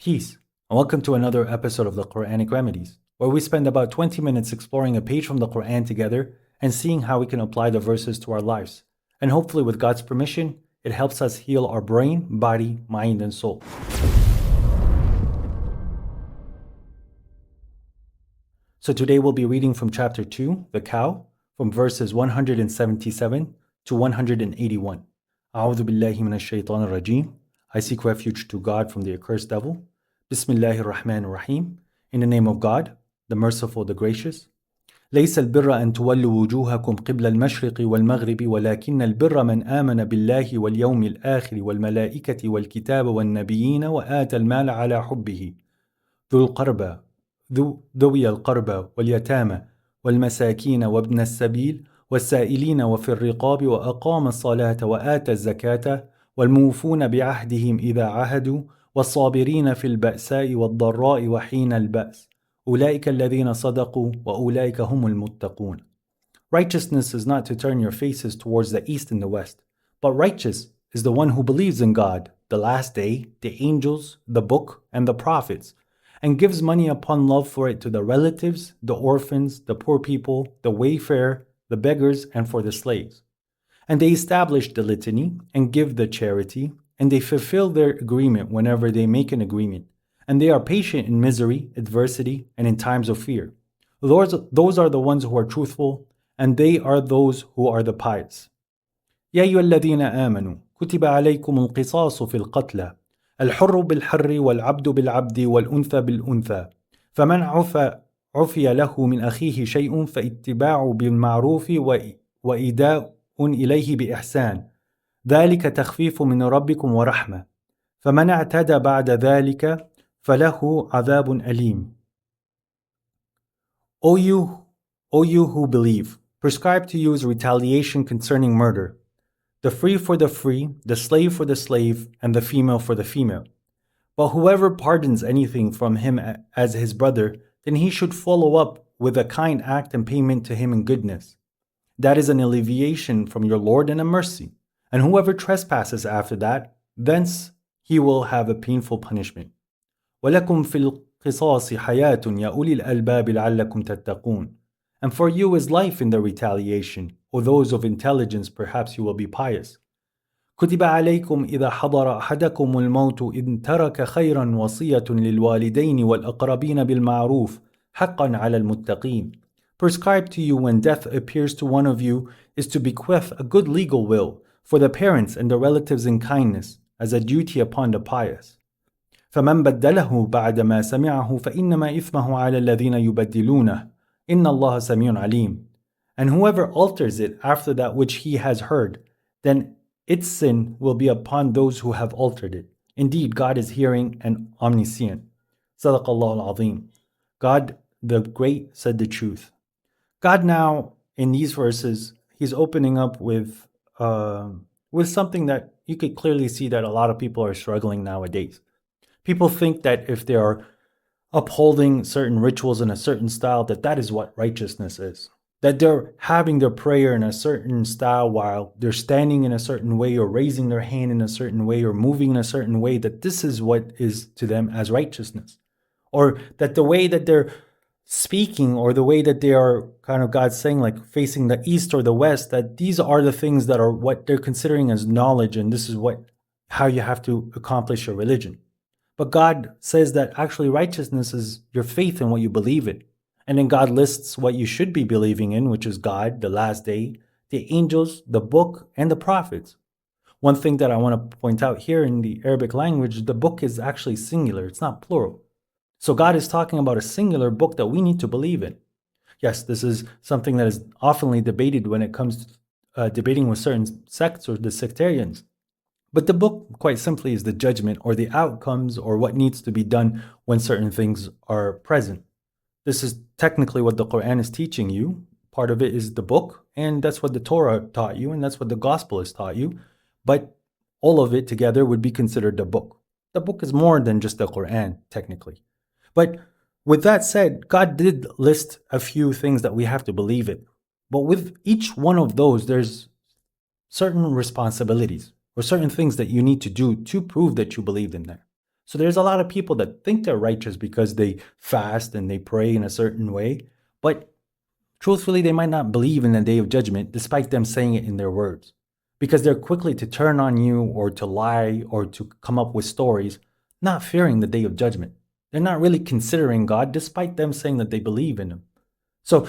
Peace, and welcome to another episode of the Quranic Remedies, where we spend about 20 minutes exploring a page from the Quran together and seeing how we can apply the verses to our lives. And hopefully, with God's permission, it helps us heal our brain, body, mind, and soul. So today we'll be reading from chapter 2, the cow, from verses 177 to 181. A'udhu billahi minash shaitanir rajim. I seek refuge to God from the accursed devil. Bismillahir Rahmanir Rahim. In the name of God, the merciful, the gracious. ليس البر أن تولوا وجوهكم قبل المشرق والمغرب ولكن البر من آمن بالله واليوم الآخر والملائكة والكتاب والنبيين وآتى المال على حبه ذوي القربى واليتامى والمساكين وابن السبيل والسائلين وفي الرقاب وأقام الصلاة وآتى الزكاة والموفون بعهدهم إذا عهدوا والصابرين في البأساء والضراء وحين البأس أولئك الذين صدقوا وأولئك هم المتقون. Righteousness is not to turn your faces towards the east and the west, but righteous is the one who believes in God, the last day, the angels, the book, and the prophets, and gives money upon love for it to the relatives, the orphans, the poor people, the wayfarer, the beggars, and for the slaves. And they establish the litany and give the charity, and they fulfill their agreement whenever they make an agreement, and they are patient in misery, adversity, and in times of fear. Those are the ones who are truthful, and they are those who are the pious. يا أيها الذين آمنوا كتب عليكم القصاص في القتلى الحر بالحر والعبد بالعبد والأنثى بالأنثى فمن عفي له من أخيه شيء فاتباع بالمعروف وإيداء إليه بإحسان ذلك تخفيف من ربكم ورحمة فمن اعتدى بعد ذلك فله عذاب أليم. O you who believe, prescribe to you is retaliation concerning murder, the free for the free, the slave for the slave, and the female for the female. But whoever pardons anything from him as his brother, then he should follow up with a kind act and payment to him in goodness. That is an alleviation from your Lord and a mercy. And whoever trespasses after that, thence he will have a painful punishment. وَلَكُمْ فِي الْقِصَاصِ حَيَاةٌ يَا أُولِي الْأَلْبَابِ لَعَلَّكُمْ تَتَّقُونَ. And for you is life in the retaliation, O those of intelligence, perhaps you will be pious. كتب عليكم إذا حضر أحدكم الموت إن ترك خيرا وصية للوالدين والأقربين بالمعروف حقا على المتقين. Prescribed to you when death appears to one of you is to bequeath a good legal will for the parents and the relatives in kindness as a duty upon the pious. فمن بدله بعد ما سمعه فإنما إثمه على الذين يبدلونه إن الله سميع عليم. And whoever alters it after that which he has heard, then its sin will be upon those who have altered it. Indeed, God is hearing and omniscient. Sadaq Allah al-Azim. God the Great said the truth. God now, in these verses, he's opening up with something that you could clearly see that a lot of people are struggling nowadays. People think that if they are upholding certain rituals in a certain style, that is what righteousness is. That they're having their prayer in a certain style while they're standing in a certain way or raising their hand in a certain way or moving in a certain way, that this is what is to them as righteousness. Or that the way that they're speaking or the way that they are kind of, God's saying, like facing the east or the west, that these are the things that are what they're considering as knowledge, and this is how you have to accomplish your religion. But God says that actually righteousness is your faith in what you believe in. And then God lists what you should be believing in, which is God, the last day, the angels, the book, and the prophets. One thing that I want to point out here in the Arabic language, the book is actually singular, it's not plural. So God is talking about a singular book that we need to believe in. Yes, this is something that is oftenly debated when it comes to debating with certain sects or the sectarians. But the book, quite simply, is the judgment or the outcomes or what needs to be done when certain things are present. This is technically what the Quran is teaching you. Part of it is the book, and that's what the Torah taught you, and that's what the Gospel has taught you. But all of it together would be considered the book. The book is more than just the Quran, technically. But with that said, God did list a few things that we have to believe in. But with each one of those, there's certain responsibilities or certain things that you need to do to prove that you believed in there. So there's a lot of people that think they're righteous because they fast and they pray in a certain way, but truthfully, they might not believe in the day of judgment despite them saying it in their words, because they're quickly to turn on you or to lie or to come up with stories, not fearing the day of judgment. They're not really considering God despite them saying that they believe in Him. So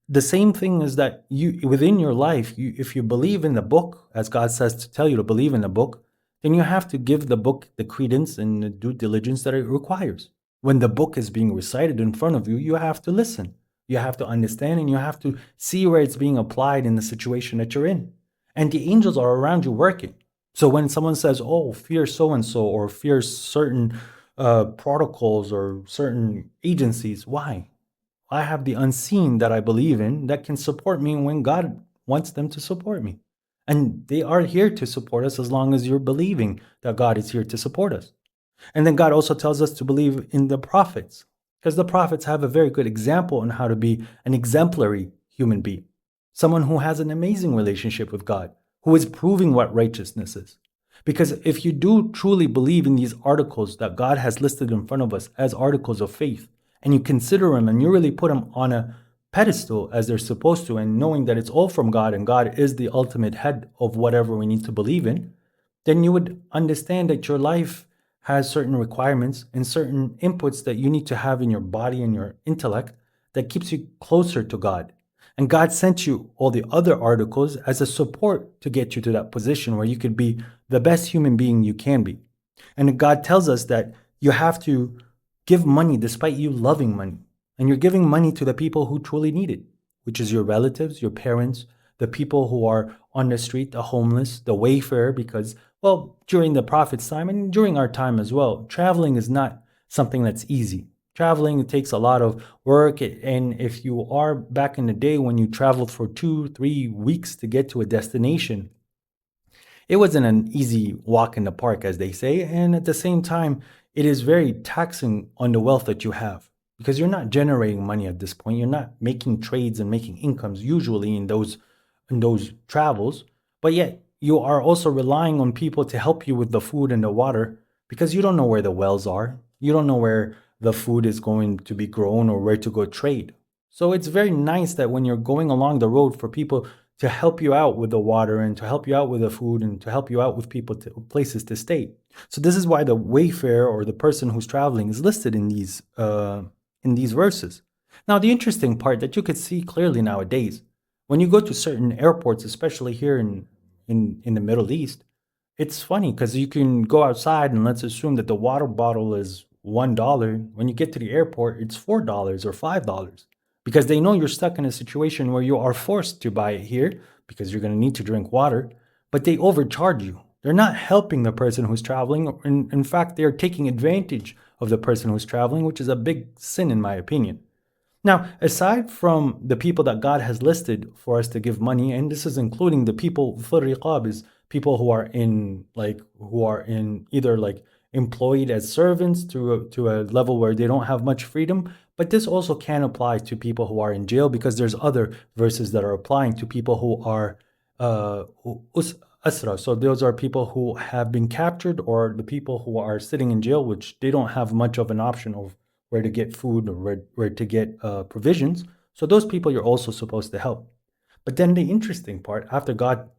the same thing is that you within your life, if you believe in the book, as God says to tell you to believe in the book, then you have to give the book the credence and the due diligence that it requires. When the book is being recited in front of you, you have to listen. You have to understand and you have to see where it's being applied in the situation that you're in. And the angels are around you working. So when someone says, oh, fear so and so, or fear certain protocols or certain agencies, why? I have the unseen that I believe in that can support me when God wants them to support me. And they are here to support us as long as you're believing that God is here to support us. And then God also tells us to believe in the prophets, because the prophets have a very good example on how to be an exemplary human being, someone who has an amazing relationship with God, who is proving what righteousness is. Because if you do truly believe in these articles that God has listed in front of us as articles of faith, and you consider them and you really put them on a pedestal as they're supposed to, and knowing that it's all from God and God is the ultimate head of whatever we need to believe in, then you would understand that your life has certain requirements and certain inputs that you need to have in your body and your intellect that keeps you closer to God. And God sent you all the other articles as a support to get you to that position where you could be the best human being you can be. And God tells us that you have to give money despite you loving money. And you're giving money to the people who truly need it, which is your relatives, your parents, the people who are on the street, the homeless, the wayfarer, because, well, during the prophet's time and during our time as well, traveling is not something that's easy. Traveling, it takes a lot of work. And if you are back in the day when you traveled for 2-3 weeks to get to a destination, it wasn't an easy walk in the park, as they say. And at the same time, it is very taxing on the wealth that you have, because you're not generating money at this point. You're not making trades and making incomes usually in those travels, but yet you are also relying on people to help you with the food and the water, because you don't know where the wells are. You don't know where the food is going to be grown or where to go trade. So it's very nice that when you're going along the road for people to help you out with the water and to help you out with the food and to help you out with people to places to stay. So this is why the wayfarer or the person who's traveling is listed in these verses. Now, the interesting part that you could see clearly nowadays, when you go to certain airports, especially here in the Middle East, it's funny because you can go outside and let's assume that the water bottle is $1. When you get to the airport, it's $4 or $5, because they know you're stuck in a situation where you are forced to buy it here because you're going to need to drink water, but they overcharge you. They're not helping the person who's traveling. In fact, they're taking advantage of the person who's traveling, which is a big sin in my opinion. Now, aside from the people that God has listed for us to give money, and this is including the people, riqab is people who are in either like employed as servants to a level where they don't have much freedom, but this also can apply to people who are in jail, because there's other verses that are applying to people who are asra. So those are people who have been captured, or the people who are sitting in jail, which they don't have much of an option of where to get food or where to get provisions. So those people you're also supposed to help. But then the interesting part, after God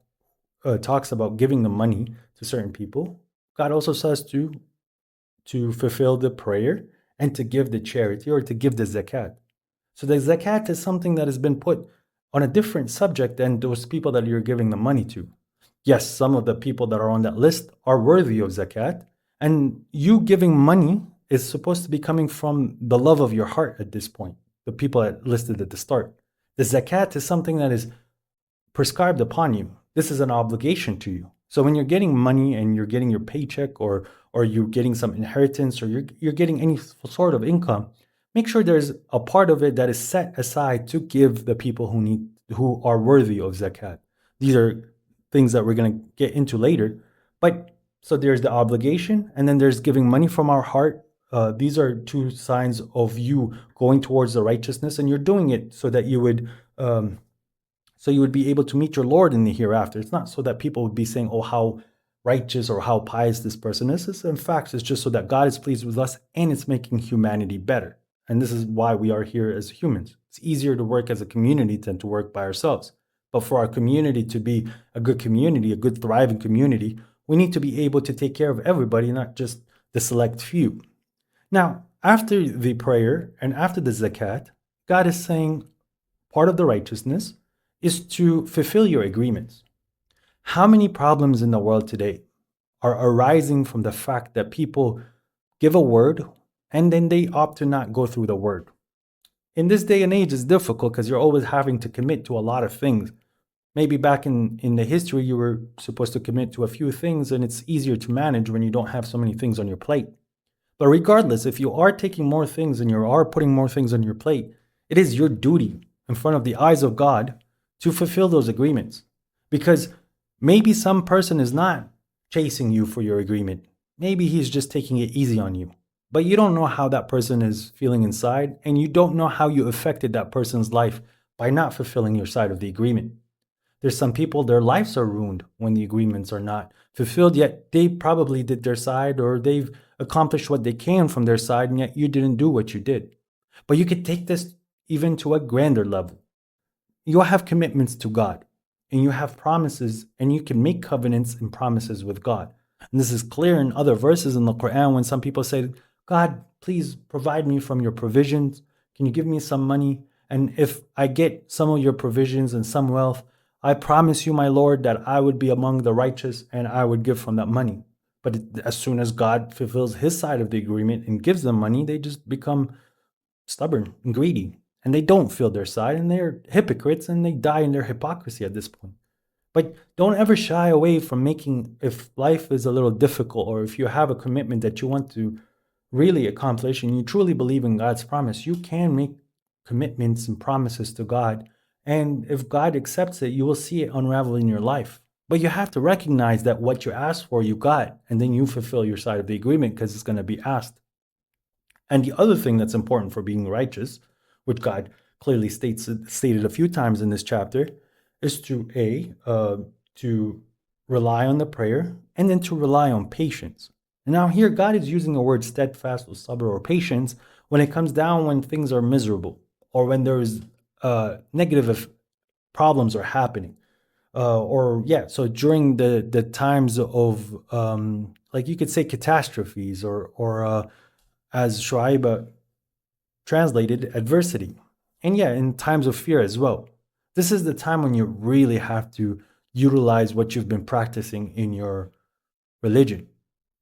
talks about giving the money to certain people, God also says to fulfill the prayer and to give the charity or to give the zakat. So the zakat is something that has been put on a different subject than those people that you're giving the money to. Yes, some of the people that are on that list are worthy of zakat, and you giving money is supposed to be coming from the love of your heart at this point, the people that listed at the start. The zakat is something that is prescribed upon you. This is an obligation to you. So when you're getting money and you're getting your paycheck, or you're getting some inheritance, or you're getting any sort of income, make sure there's a part of it that is set aside to give the people who are worthy of zakat. These are things that we're going to get into later. But so there's the obligation, and then there's giving money from our heart. These are two signs of you going towards the righteousness, and you're doing it so that you would be able to meet your Lord in the hereafter. It's not so that people would be saying, "Oh, how righteous or how pious this person is. In fact, it's just so that God is pleased with us and it's making humanity better. And this is why we are here as humans. It's easier to work as a community than to work by ourselves. But for our community to be a good community, a good thriving community, we need to be able to take care of everybody, not just the select few. Now, after the prayer and after the zakat, God is saying part of the righteousness is to fulfill your agreements. How many problems in the world today are arising from the fact that people give a word and then they opt to not go through the word? In this day and age, it's difficult because you're always having to commit to a lot of things. Maybe back in the history, you were supposed to commit to a few things and it's easier to manage when you don't have so many things on your plate. But regardless, if you are taking more things and you are putting more things on your plate, it is your duty in front of the eyes of God to fulfill those agreements. Because maybe some person is not chasing you for your agreement. Maybe he's just taking it easy on you. But you don't know how that person is feeling inside, and you don't know how you affected that person's life by not fulfilling your side of the agreement. There's some people, their lives are ruined when the agreements are not fulfilled, yet they probably did their side or they've accomplished what they can from their side, and yet you didn't do what you did. But you could take this even to a grander level. You have commitments to God, and you have promises, and you can make covenants and promises with God. And this is clear in other verses in the Quran when some people say, God, please provide me from your provisions. Can you give me some money? And if I get some of your provisions and some wealth, I promise you, my Lord, that I would be among the righteous and I would give from that money. But as soon as God fulfills his side of the agreement and gives them money, they just become stubborn and greedy. And they don't feel their side, and they're hypocrites, and they die in their hypocrisy at this point. But don't ever shy away from making, if life is a little difficult, or if you have a commitment that you want to really accomplish and you truly believe in God's promise, you can make commitments and promises to God. And if God accepts it, you will see it unravel in your life. But you have to recognize that what you asked for, you got, and then you fulfill your side of the agreement because it's going to be asked. And the other thing that's important for being righteous, which God clearly stated a few times in this chapter, is to rely on the prayer and then to rely on patience. And now here, God is using the word steadfast or sabr or patience when it comes down when things are miserable or when there is negative problems are happening. So during the times of, like you could say catastrophes or as Shuaib translated, adversity. And in times of fear as well. This is the time when you really have to utilize what you've been practicing in your religion.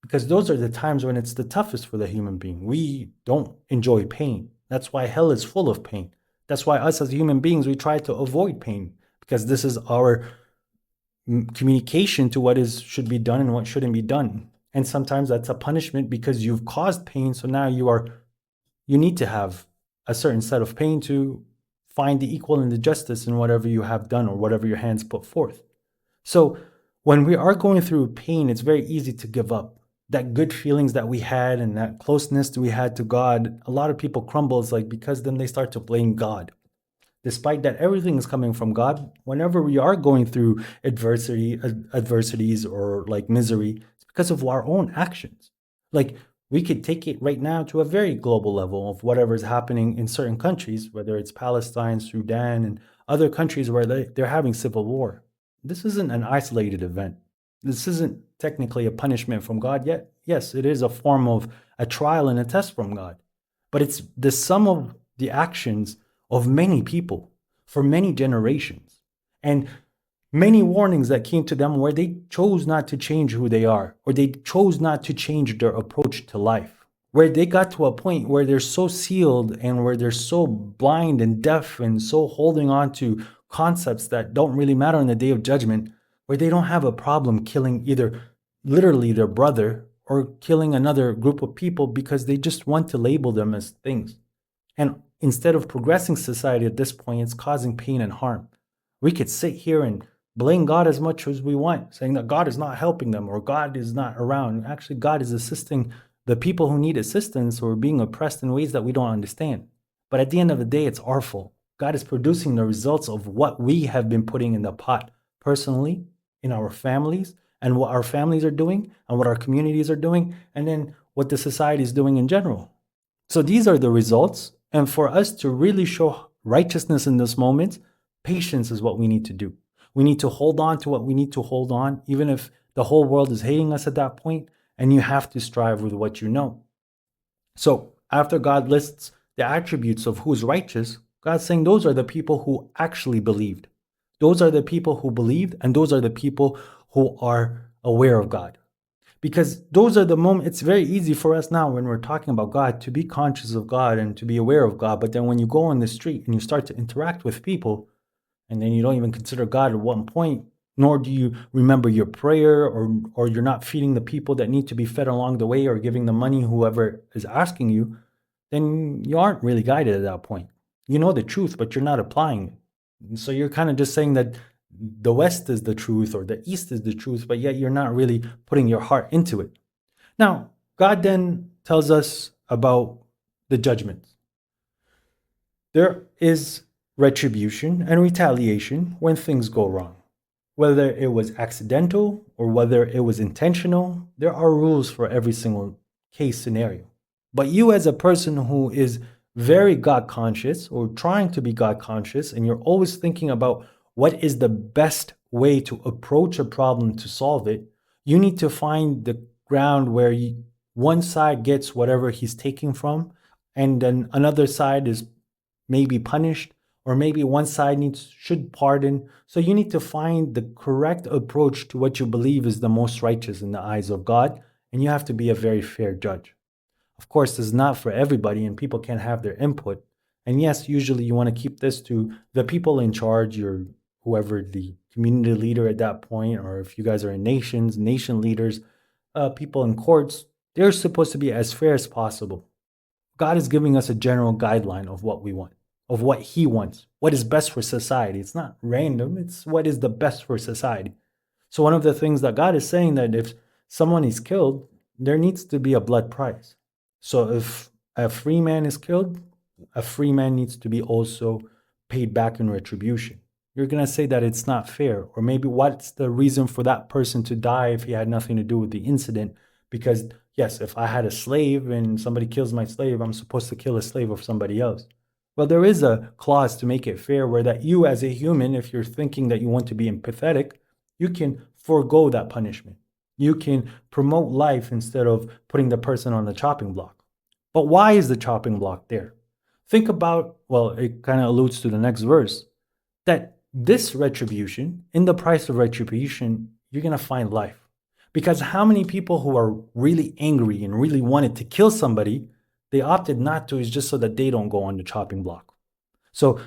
Because those are the times when it's the toughest for the human being. We don't enjoy pain. That's why hell is full of pain. That's why us as human beings, we try to avoid pain. Because this is our communication to what should be done and what shouldn't be done. And sometimes that's a punishment because you've caused pain. So now you need to have a certain set of pain to find the equal and the justice in whatever you have done or whatever your hands put forth. So when we are going through pain, it's very easy to give up. That good feelings that we had and that closeness that we had to God, a lot of people crumble. It's like because then they start to blame God. Despite that everything is coming from God, whenever we are going through adversities or like misery, it's because of our own actions. Like we could take it right now to a very global level of whatever is happening in certain countries, whether it's Palestine, Sudan, and other countries where they're having civil war. This isn't an isolated event. This isn't technically a punishment from God yet. Yes, it is a form of a trial and a test from God. But it's the sum of the actions of many people for many generations. And many warnings that came to them where they chose not to change who they are, or they chose not to change their approach to life, where they got to a point where they're so sealed and where they're so blind and deaf and so holding on to concepts that don't really matter on the day of judgment, where they don't have a problem killing either literally their brother or killing another group of people because they just want to label them as things. And instead of progressing society at this point, it's causing pain and harm. We could sit here and blame God as much as we want, saying that God is not helping them or God is not around. Actually, God is assisting the people who need assistance or being oppressed in ways that we don't understand. But at the end of the day, it's our fault. God is producing the results of what we have been putting in the pot personally, in our families, and what our families are doing and what our communities are doing, and then what the society is doing in general. So these are the results. And for us to really show righteousness in this moment, patience is what we need to do. We need to hold on to what we need to hold on, even if the whole world is hating us at that point, and you have to strive with what you know. So after God lists the attributes of who's righteous, God's saying those are the people who actually believed. Those are the people who believed, and those are the people who are aware of God. Because those are the moments, it's very easy for us now when we're talking about God to be conscious of God and to be aware of God. But then when you go on the street and you start to interact with people, and then you don't even consider God at one point, nor do you remember your prayer, or you're not feeding the people that need to be fed along the way, or giving the money whoever is asking you, then you aren't really guided at that point. You know the truth, but you're not applying it. And so you're kind of just saying that the West is the truth or the East is the truth, but yet you're not really putting your heart into it. Now, God then tells us about the judgment. There is retribution and retaliation when things go wrong. Whether it was accidental or whether it was intentional, there are rules for every single case scenario. But you, as a person who is very God conscious or trying to be God conscious, and you're always thinking about what is the best way to approach a problem to solve it, you need to find the ground where one side gets whatever he's taking from, and then another side is maybe punished, or maybe one side should pardon. So you need to find the correct approach to what you believe is the most righteous in the eyes of God, and you have to be a very fair judge. Of course, this is not for everybody, and people can't have their input. And yes, usually you want to keep this to the people in charge, your whoever the community leader at that point, or if you guys are in nation leaders, people in courts, they're supposed to be as fair as possible. God is giving us a general guideline of what we want, of what he wants, what is best for society. It's not random, it's what is the best for society. So one of the things that God is saying, that if someone is killed, there needs to be a blood price. So if a free man is killed, a free man needs to be also paid back in retribution. You're going to say that it's not fair, or maybe what's the reason for that person to die if he had nothing to do with the incident? Because yes, if I had a slave and somebody kills my slave, I'm supposed to kill a slave of somebody else. Well, there is a clause to make it fair where that you as a human, if you're thinking that you want to be empathetic, you can forego that punishment. You can promote life instead of putting the person on the chopping block. But why is the chopping block there? Think about, well, it kind of alludes to the next verse, that this retribution, in the price of retribution, you're going to find life. Because how many people who are really angry and really wanted to kill somebody, they opted not to, is just so that they don't go on the chopping block. So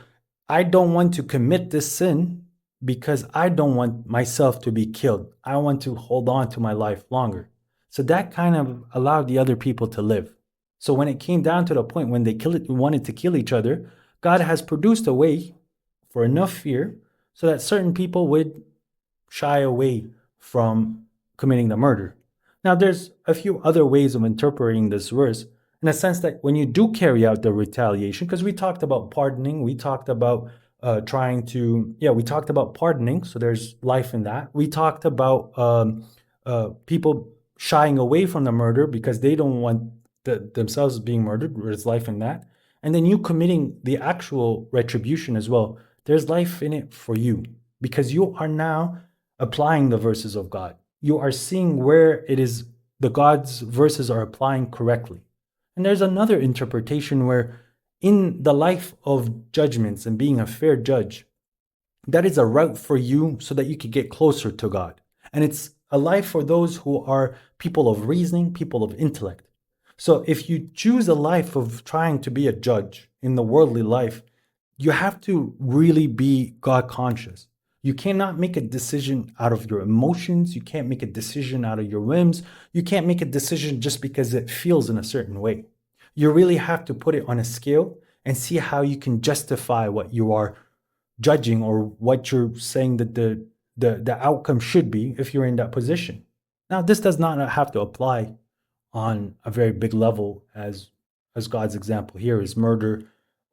I don't want to commit this sin because I don't want myself to be killed. I want to hold on to my life longer. So that kind of allowed the other people to live. So when it came down to the point when they wanted to kill each other, God has produced a way for enough fear so that certain people would shy away from committing the murder. Now, there's a few other ways of interpreting this verse, in a sense that when you do carry out the retaliation, because we talked about pardoning, we talked about we talked about pardoning, so there's life in that. We talked about people shying away from the murder because they don't want themselves being murdered, there's life in that. And then you committing the actual retribution as well, there's life in it for you, because you are now applying the verses of God. You are seeing where it is the God's verses are applying correctly. And there's another interpretation where in the life of judgments and being a fair judge, that is a route for you so that you can get closer to God. And it's a life for those who are people of reasoning, people of intellect. So if you choose a life of trying to be a judge in the worldly life, you have to really be God conscious. You cannot make a decision out of your emotions. You can't make a decision out of your whims. You can't make a decision just because it feels in a certain way. You really have to put it on a scale and see how you can justify what you are judging or what you're saying that the outcome should be if you're in that position. Now, this does not have to apply on a very big level as God's example here is murder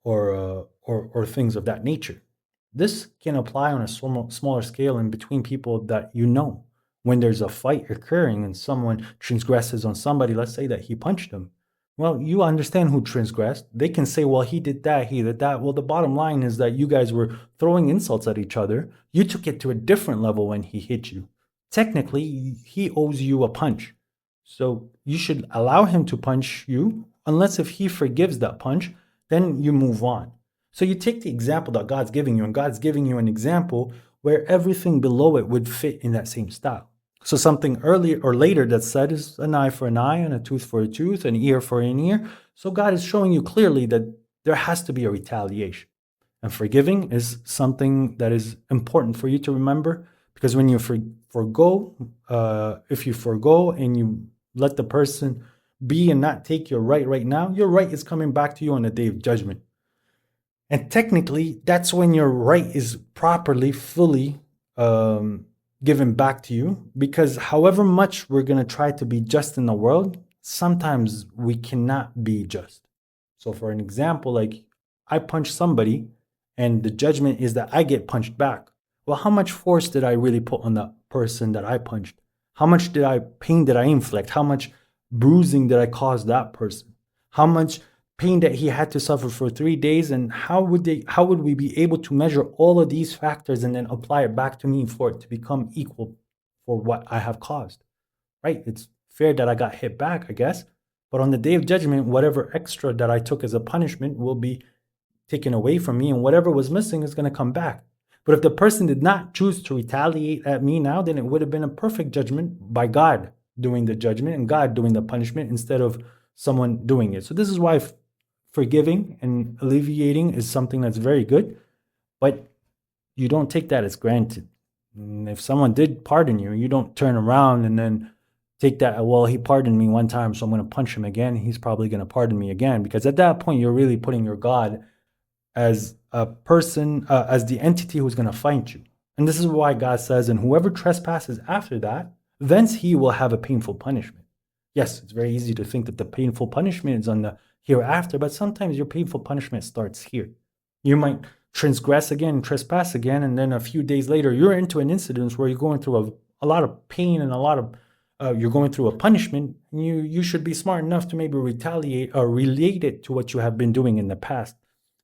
or things of that nature. This can apply on a smaller scale in between people that you know, when there's a fight occurring and someone transgresses on somebody, let's say that he punched them. Well, you understand who transgressed. They can say, well, he did that, he did that. Well, the bottom line is that you guys were throwing insults at each other. You took it to a different level when he hit you. Technically, he owes you a punch. So you should allow him to punch you, unless if he forgives that punch, then you move on. So you take the example that God's giving you, and God's giving you an example where everything below it would fit in that same style. So something earlier or later that's said is an eye for an eye and a tooth for a tooth, an ear for an ear. So God is showing you clearly that there has to be a retaliation. And forgiving is something that is important for you to remember, because when you forgo, if you forgo and you let the person be and not take your right now, your right is coming back to you on the day of judgment. And technically, that's when your right is properly, fully given back to you. Because however much we're going to try to be just in the world, sometimes we cannot be just. So for an example, like I punch somebody and the judgment is that I get punched back. Well, how much force did I really put on the person that I punched? How much pain did I inflict? How much bruising did I cause that person? How much pain that he had to suffer for 3 days? And how would we be able to measure all of these factors and then apply it back to me for it to become equal for what I have caused? Right? It's fair that I got hit back, I guess. But on the day of judgment, whatever extra that I took as a punishment will be taken away from me, and whatever was missing is going to come back. But if the person did not choose to retaliate at me now, then it would have been a perfect judgment by God doing the judgment and God doing the punishment instead of someone doing it. So this is why forgiving and alleviating is something that's very good, but you don't take that as granted. And if someone did pardon you, you don't turn around and then take that, well, he pardoned me one time, so I'm going to punch him again. He's probably going to pardon me again, because at that point, you're really putting your God as a person, as the entity who's going to fight you. And this is why God says, and whoever trespasses after that, thence he will have a painful punishment. Yes, it's very easy to think that the painful punishment is on the hereafter, but sometimes your painful punishment starts here. You might transgress again, trespass again, and then a few days later, you're into an incident where you're going through a lot of pain and a lot of you're going through a punishment. You should be smart enough to maybe retaliate or relate it to what you have been doing in the past.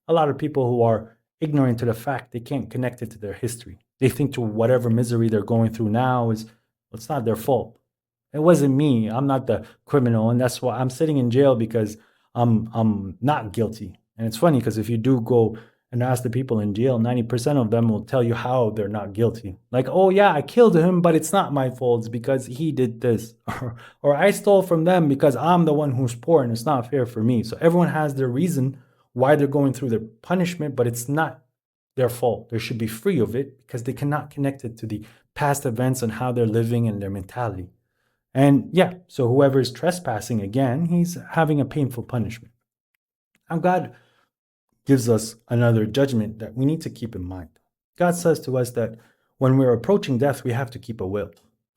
A lot of people who are ignorant to the fact, they can't connect it to their history. They think to whatever misery they're going through now is, it's not their fault. It wasn't me. I'm not the criminal, and that's why I'm sitting in jail, because I'm not guilty. And it's funny, because if you do go and ask the people in jail, 90% of them will tell you how they're not guilty. Like, oh yeah, I killed him, but it's not my fault. It's because he did this. Or I stole from them because I'm the one who's poor and it's not fair for me. So everyone has their reason why they're going through their punishment, but it's not their fault. They should be free of it because they cannot connect it to the past events and how they're living and their mentality. And yeah, so whoever is trespassing again, he's having a painful punishment. Now God gives us another judgment that we need to keep in mind. God says to us that when we're approaching death, we have to keep a will.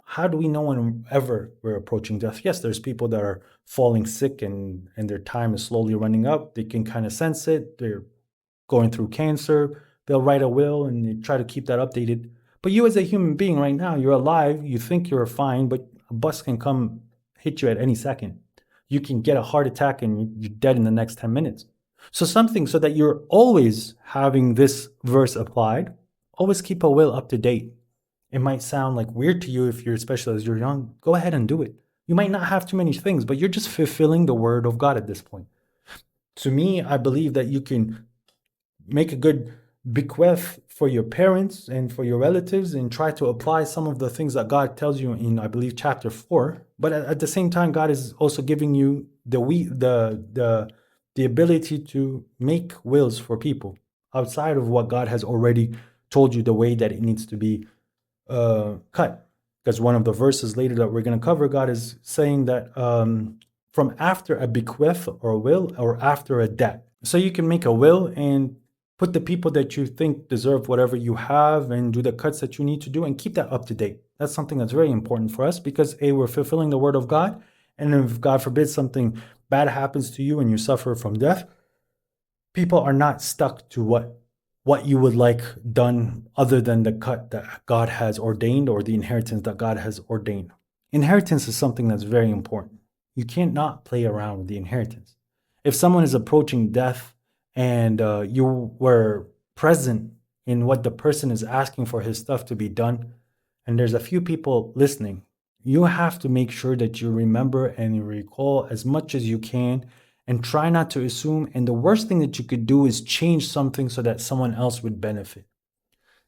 How do we know whenever we're approaching death? Yes, there's people that are falling sick and their time is slowly running up. They can kind of sense it. They're going through cancer. They'll write a will and they try to keep that updated. But you as a human being right now, you're alive. You think you're fine, but a bus can come hit you at any second. You can get a heart attack and you're dead in the next 10 minutes. So that you're always having this verse applied, always keep a will up to date. It might sound like weird to you especially as you're young. Go ahead and do it. You might not have too many things, but you're just fulfilling the word of God at this point. To me, I believe that you can make a good bequest for your parents and for your relatives and try to apply some of the things that God tells you in, I believe, chapter 4. But at the same time, God is also giving you the ability to make wills for people outside of what God has already told you the way that it needs to be cut. Because one of the verses later that we're going to cover, God is saying that from after a bequest or a will or after a debt. So you can make a will and put the people that you think deserve whatever you have and do the cuts that you need to do and keep that up to date. That's something that's very important for us because we're fulfilling the word of God. And if God forbid something bad happens to you and you suffer from death, people are not stuck to what what you would like done other than the cut that God has ordained or the inheritance that God has ordained. Inheritance is something that's very important. You can't not play around with the inheritance. If someone is approaching death and you were present in what the person is asking for his stuff to be done, and there's a few people listening, you have to make sure that you remember and you recall as much as you can and try not to assume. And the worst thing that you could do is change something so that someone else would benefit.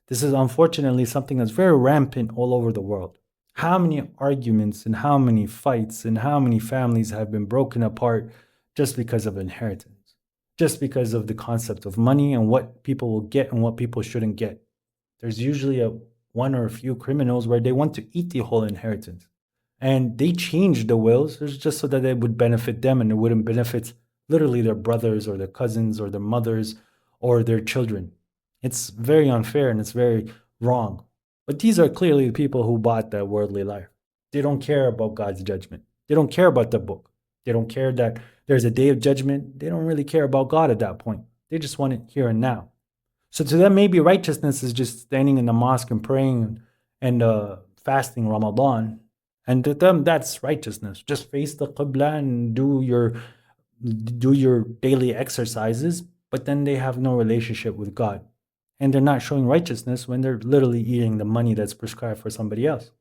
This is unfortunately something that's very rampant all over the world. How many arguments and how many fights and how many families have been broken apart just because of inheritance, just because of the concept of money and what people will get and what people shouldn't get. There's usually one or a few criminals where they want to eat the whole inheritance. And they changed the wills just so that it would benefit them and it wouldn't benefit literally their brothers or their cousins or their mothers or their children. It's very unfair and it's very wrong. But these are clearly the people who bought that worldly life. They don't care about God's judgment. They don't care about the book. They don't care that there's a day of judgment. They don't really care about God at that point. They just want it here and now. So to them, maybe righteousness is just standing in the mosque and praying and fasting Ramadan. And to them, that's righteousness. Just face the Qibla and do your daily exercises, but then they have no relationship with God. And they're not showing righteousness when they're literally eating the money that's prescribed for somebody else.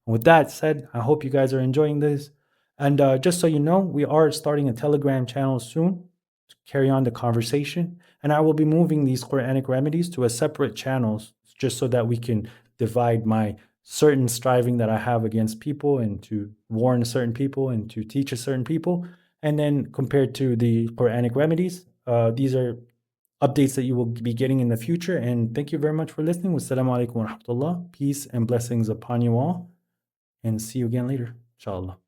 And with that said, I hope you guys are enjoying this. And just so you know, we are starting a Telegram channel soon to carry on the conversation. And I will be moving these Quranic remedies to a separate channel just so that we can divide my certain striving that I have against people and to warn certain people and to teach a certain people. And then compared to the Quranic remedies, these are updates that you will be getting in the future. And thank you very much for listening. Wassalamu alaikum wa rahmatullah. Peace and blessings upon you all. And see you again later, inshallah.